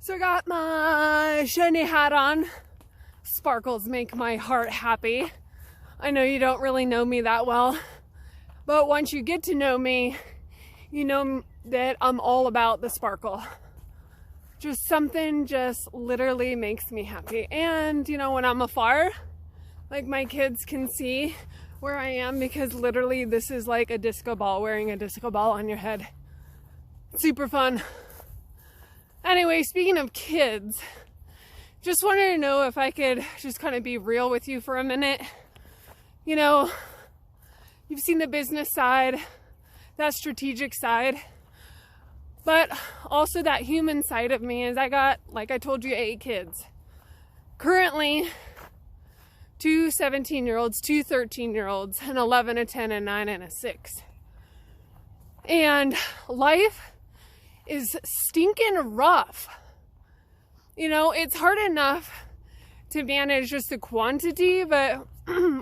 So I got my shiny hat on. Sparkles make my heart happy. I know you don't really know me that well, but once you get to know me, you know that I'm all about the sparkle. Just something just literally makes me happy. And you know, when I'm afar, like my kids can see where I am, because literally this is like a disco ball, wearing a disco ball on your head. Super fun. Anyway, speaking of kids, just wanted to know if I could just kind of be real with you for a minute. You know, you've seen the business side, that strategic side, but also that human side of me is I got, like I told you, 8 kids. Currently, 2 17-year-olds, 2 13-year-olds, an 11, a 10, a 9, and a 6. And life is stinking rough. You know, it's hard enough to manage just the quantity, but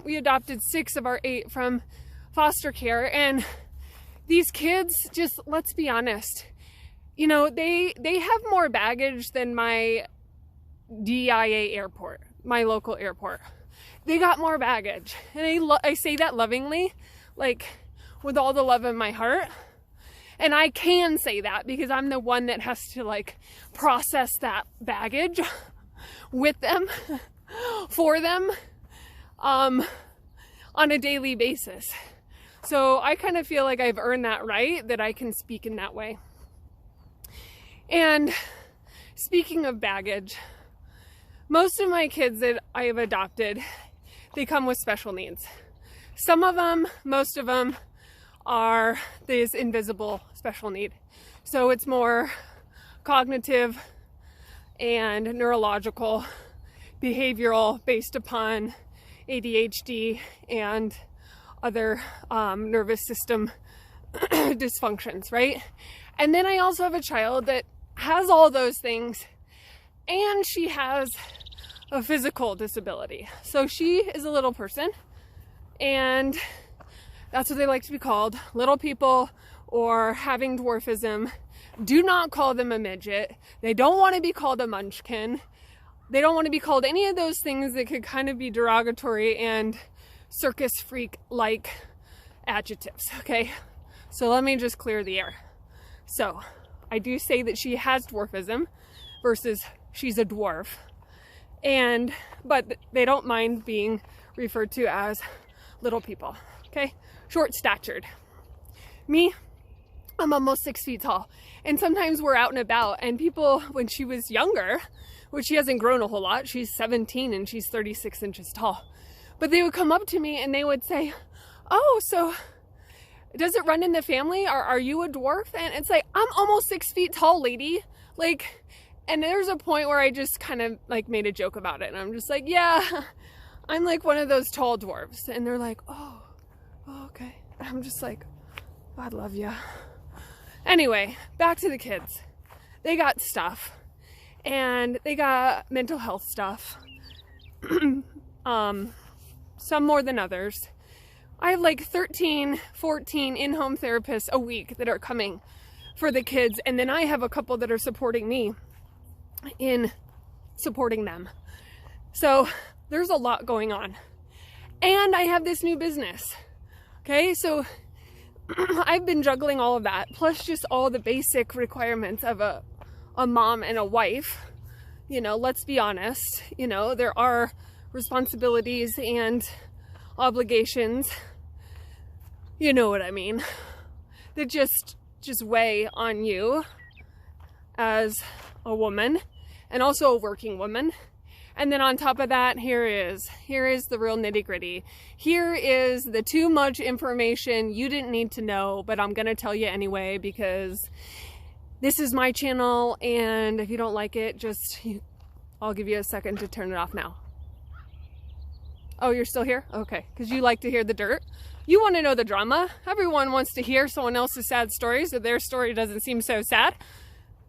we adopted 6 of our 8 from foster care, and these kids, just let's be honest, you know, they have more baggage than my DIA airport, my local airport. They got more baggage, and I say that lovingly, like with all the love in my heart. And I can say that because I'm the one that has to like process that baggage with them, for them, on a daily basis. So I kind of feel like I've earned that right, that I can speak in that way. And speaking of baggage, most of my kids that I have adopted, they come with special needs. Some of them, most of them, are this invisible special need. So it's more cognitive and neurological, behavioral, based upon ADHD and other nervous system dysfunctions, right? And then I also have a child that has all those things, and she has a physical disability. So she is a little person, and that's what they like to be called, little people or having dwarfism. Do not call them a midget. They don't want to be called a munchkin. They don't want to be called any of those things that could kind of be derogatory and circus freak-like adjectives, okay? So let me just clear the air. So I do say that she has dwarfism versus she's a dwarf. But they don't mind being referred to as little people, okay? Short-statured. Me, I'm almost 6 feet tall. And sometimes we're out and about, and people, when she was younger, which she hasn't grown a whole lot, she's 17 and she's 36 inches tall. But they would come up to me and they would say, "Oh, so does it run in the family? Are you a dwarf?" And it's like, I'm almost 6 feet tall, lady. Like, and there's a point where I just kind of like made a joke about it. And I'm just like, yeah, I'm like one of those tall dwarfs. And they're like, oh, okay. I'm just like, God love you. Anyway, back to the kids. They got stuff, and they got mental health stuff. Some more than others. I have like 13, 14 in-home therapists a week that are coming for the kids, and then I have a couple that are supporting me in supporting them. So there's a lot going on. And I have this new business. Okay, so I've been juggling all of that, plus just all the basic requirements of a mom and a wife. You know, let's be honest, you know, there are responsibilities and obligations, you know what I mean, that just weigh on you as a woman, and also a working woman. And then on top of that, here is the real nitty-gritty. Here is the too much information you didn't need to know, but I'm gonna tell you anyway, because this is my channel, and if you don't like it, I'll give you a second to turn it off now. Oh, you're still here? Okay, because you like to hear the dirt. You want to know the drama. Everyone wants to hear someone else's sad story, so their story doesn't seem so sad.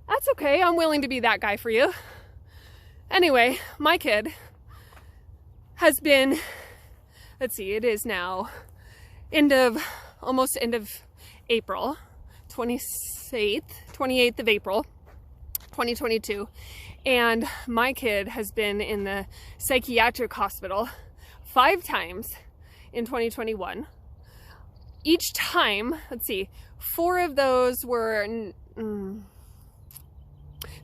That's okay, I'm willing to be that guy for you. Anyway, my kid has been, let's see, it is now almost end of April, 28th of April. 2022. And my kid has been in the psychiatric hospital 5 times in 2021. Each time, let's see, 4 of those were,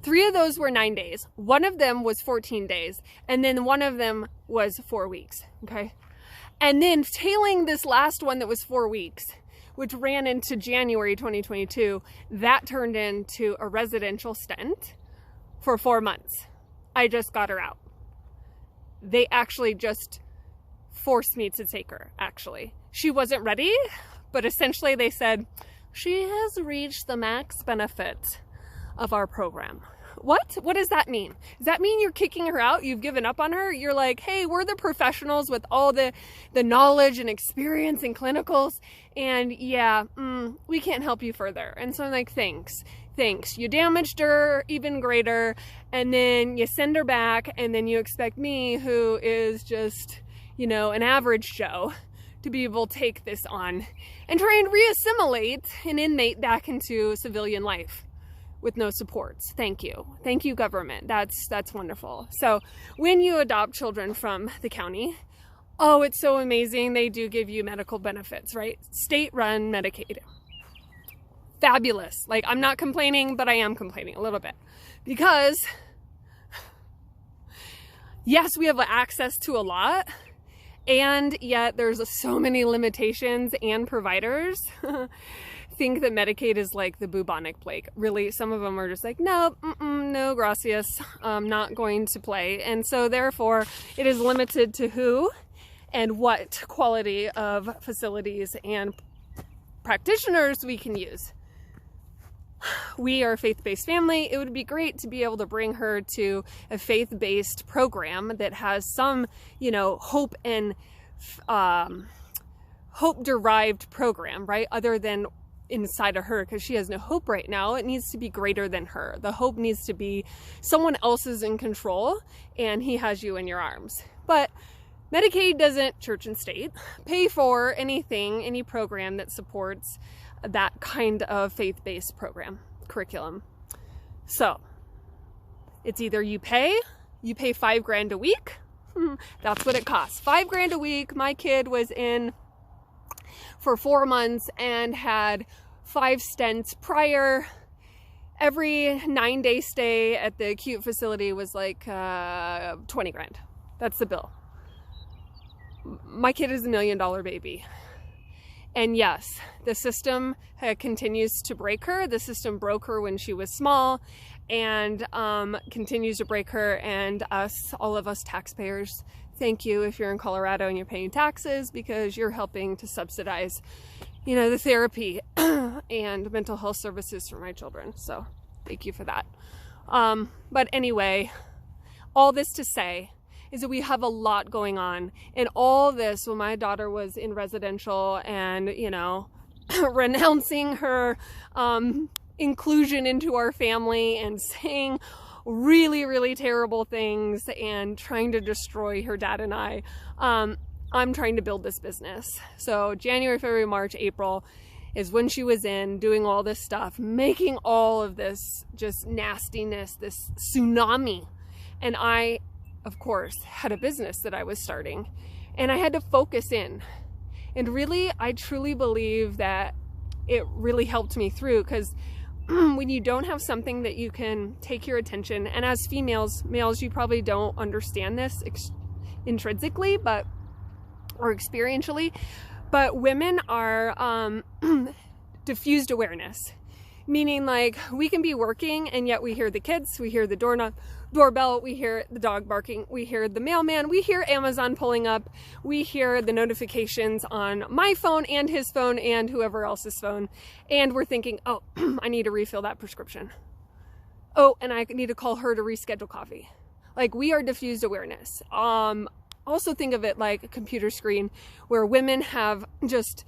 3 of those were 9 days. 1 of them was 14 days. And then 1 of them was 4 weeks. Okay. And then tailing this last one that was 4 weeks, which ran into January 2022, that turned into a residential stent for 4 months. I just got her out. They actually just forced me to take her, actually. She wasn't ready, but essentially they said, she has reached the max benefit of our program. What? What does that mean? Does that mean you're kicking her out? You've given up on her? You're like, hey, we're the professionals with all the knowledge and experience and clinicals. And yeah, we can't help you further. And so I'm like, thanks. You damaged her even greater. And then you send her back. And then you expect me, who is just, an average Joe, to be able to take this on and try and re-assimilate an inmate back into civilian life with no supports. Thank you, government. That's wonderful. So when you adopt children from the county, oh, it's so amazing. They do give you medical benefits, right? State-run Medicaid. Fabulous. Like, I'm not complaining, but I am complaining a little bit because yes, we have access to a lot, and yet there's so many limitations, and providers think that Medicaid is like the bubonic plague. Really, some of them are just like, no, no, gracias, I'm not going to play. And so therefore, it is limited to who and what quality of facilities and practitioners we can use. We are a faith-based family. It would be great to be able to bring her to a faith-based program that has some, hope and hope-derived program, right? Other than inside of her, because she has no hope right now. It needs to be greater than her. The hope needs to be someone else is in control and he has you in your arms. But Medicaid doesn't, church and state, pay for anything, any program that supports that kind of faith-based program, curriculum. So it's either you pay $5,000 a week. That's what it costs. $5,000 a week. My kid was in for 4 months and had 5 stents prior. Every 9-day stay at the acute facility was like $20,000. That's the bill. My kid is $1 million baby. And yes, the system continues to break her. The system broke her when she was small and continues to break her, and us, all of us taxpayers. Thank you if you're in Colorado and you're paying taxes, because you're helping to subsidize, the therapy and mental health services for my children. So thank you for that. But anyway, all this to say is that we have a lot going on. And all this, when my daughter was in residential and, renouncing her inclusion into our family and saying really, really terrible things and trying to destroy her dad and I, I'm trying to build this business. So January, February, March, April is when she was in doing all this stuff, making all of this just nastiness, this tsunami. And I, of course, had a business that I was starting, and I had to focus in. And really, I truly believe that it really helped me through, because when you don't have something that you can take your attention, and as females, males, you probably don't understand this intrinsically, or experientially, but women are diffused awareness. Meaning, like, we can be working and yet we hear the kids, we hear the doorbell, we hear the dog barking, we hear the mailman, we hear Amazon pulling up, we hear the notifications on my phone and his phone and whoever else's phone, and we're thinking, oh, I need to refill that prescription. Oh, and I need to call her to reschedule coffee. Like, we are diffused awareness. Also think of it like a computer screen where women have just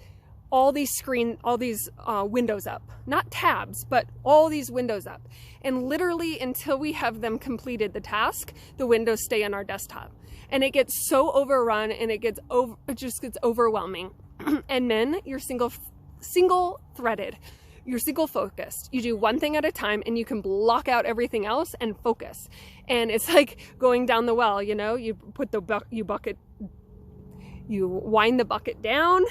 all these windows up, not tabs, but all these windows up. And literally until we have them completed the task, the windows stay on our desktop. And it gets so overrun and it just gets overwhelming. And men, you're single threaded. you're single focused. You do one thing at a time and you can block out everything else and focus. And it's like going down the well, you know, you put the you wind the bucket down,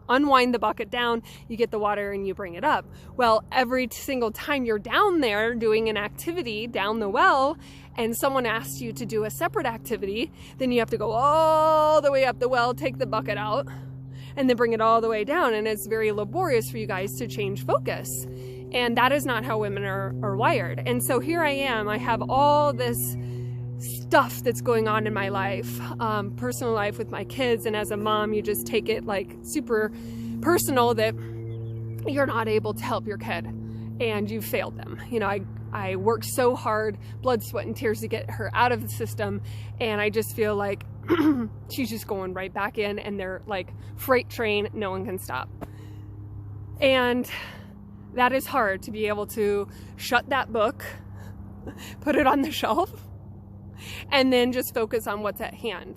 unwind the bucket down, you get the water and you bring it up. Well, every single time you're down there doing an activity down the well and someone asks you to do a separate activity, then you have to go all the way up the well, take the bucket out, and then bring it all the way down. And it's very laborious for you guys to change focus. And that is not how women are wired. And so here I am, I have all this stuff that's going on in my life, personal life with my kids, and as a mom you just take it like super personal that you're not able to help your kid and you failed them. You know, I worked so hard, blood, sweat, and tears to get her out of the system, and I just feel like she's just going right back in, and they're like freight train, no one can stop. And that is hard, to be able to shut that book, put it on the shelf, and then just focus on what's at hand.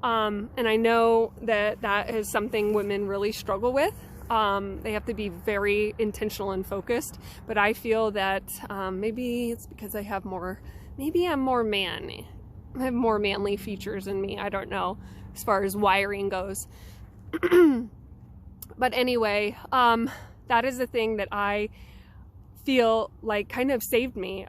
And I know that that is something women really struggle with. They have to be very intentional and focused, but I feel that maybe it's because I have more, maybe I'm more manly. I have more manly features in me. I don't know, as far as wiring goes. But anyway, that is the thing that I feel like kind of saved me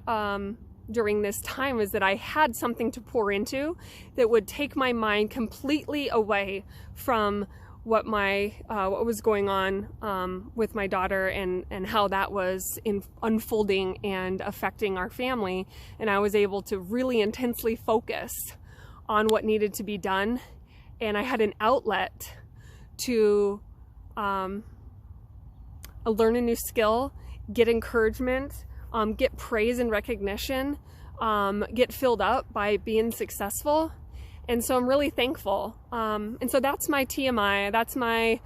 during this time, is that I had something to pour into that would take my mind completely away from what was going on with my daughter and how that was unfolding and affecting our family. And I was able to really intensely focus on what needed to be done, and I had an outlet to learn a new skill, get encouragement, get praise and recognition, get filled up by being successful. And so I'm really thankful. And so that's my TMI. That's my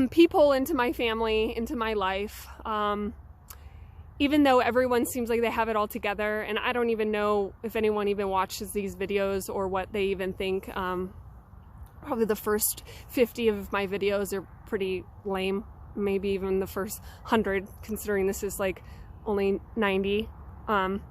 peephole into my family, into my life. Even though everyone seems like they have it all together, and I don't even know if anyone even watches these videos or what they even think. Probably the first 50 of my videos are pretty lame. Maybe even the first 100, considering this is like only 90. I'm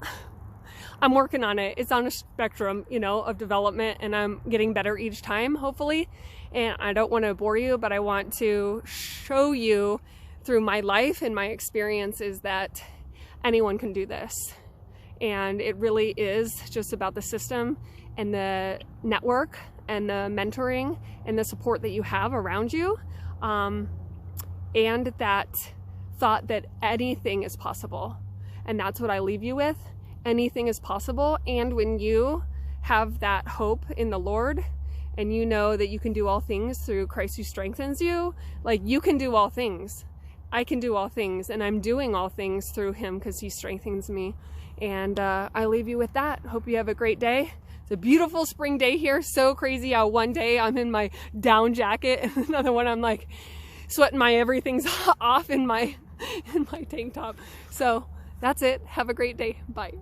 working on it. It's on a spectrum, you know, of development, and I'm getting better each time, hopefully. And I don't want to bore you, but I want to show you through my life and my experiences that anyone can do this. And it really is just about the system and the network and the mentoring and the support that you have around you. And that thought that anything is possible. And that's what I leave you with. Anything is possible. And when you have that hope in the Lord, and you know that you can do all things through Christ who strengthens you, like, you can do all things. I can do all things, and I'm doing all things through him because he strengthens me. And I leave you with that. Hope you have a great day. It's a beautiful spring day here. So crazy how one day I'm in my down jacket, and another one I'm like sweating everything's off in my tank top. So that's it. Have a great day. Bye.